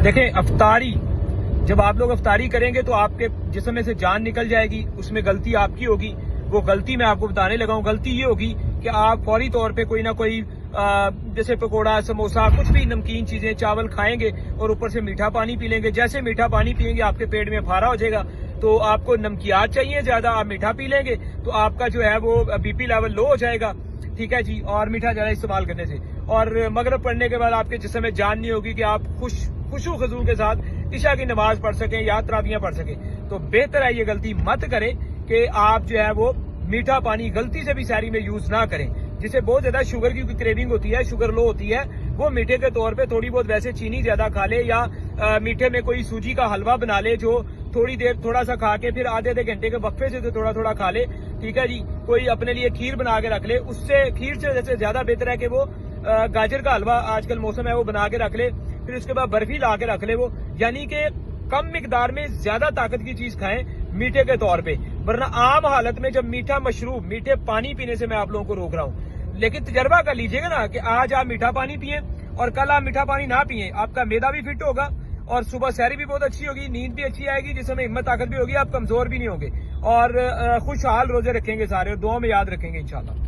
دیکھیں افطاری جب آپ لوگ افطاری کریں گے تو آپ کے جسم میں سے جان نکل جائے گی، اس میں غلطی آپ کی ہوگی. وہ غلطی میں آپ کو بتانے لگا ہوں. غلطی یہ ہوگی کہ آپ فوری طور پہ کوئی نہ کوئی جیسے پکوڑا، سموسا، کچھ بھی نمکین چیزیں، چاول کھائیں گے اور اوپر سے میٹھا پانی پی لیں گے. جیسے میٹھا پانی پیئیں گے آپ کے پیٹ میں پھارا ہو جائے گا. تو آپ کو نمکیات چاہیے زیادہ، آپ میٹھا پی لیں گے تو آپ کا جو ہے وہ بی پی لیول لو ہو جائے گا. ٹھیک ہے جی. اور میٹھا زیادہ استعمال کرنے سے اور مغرب پڑھنے کے بعد آپ کے جسم میں جان نہیں ہوگی کہ آپ خوشو خضو کے ساتھ عشاء کی نماز پڑھ سکیں یا تراویحیں پڑھ سکیں. تو بہتر ہے یہ غلطی مت کریں کہ آپ جو ہے وہ میٹھا پانی غلطی سے بھی سحری میں یوز نہ کریں. جسے بہت زیادہ شوگر کی کریونگ ہوتی ہے، شوگر لو ہوتی ہے، وہ میٹھے کے طور پہ تھوڑی بہت ویسے چینی زیادہ کھا لے یا میٹھے میں کوئی سوجی کا حلوہ بنا لے جو تھوڑی دیر تھوڑا سا کھا کے پھر آدھے گھنٹے کے وقفے سے تھوڑا تھوڑا کھا لے. ٹھیک ہے جی. کوئی اپنے لیے کھیر بنا کے رکھ لے. اس سے کھیر سے جیسے زیادہ بہتر ہے کہ وہ گاجر کا حلوہ آج کل موسم ہے وہ بنا کے رکھ لے. پھر اس کے بعد برفی لا کے رکھ لے. وہ یعنی کہ کم مقدار میں زیادہ طاقت کی چیز کھائیں میٹھے کے طور پہ. ورنہ عام حالت میں جب میٹھا مشروب، میٹھے پانی پینے سے میں آپ لوگوں کو روک رہا ہوں، لیکن تجربہ کر لیجئے گا نا کہ آج آپ میٹھا پانی پئیں اور کل آپ میٹھا پانی نہ پئیں، آپ کا معدہ بھی فٹ ہوگا اور صبح سحری بھی بہت اچھی ہوگی، نیند بھی اچھی آئے گی، جس میں ہمت طاقت بھی ہوگی، آپ کمزور بھی نہیں ہوں گے اور خوشحال روزے رکھیں گے سارے اور دعاؤں میں یاد رکھیں گے انشاءاللہ.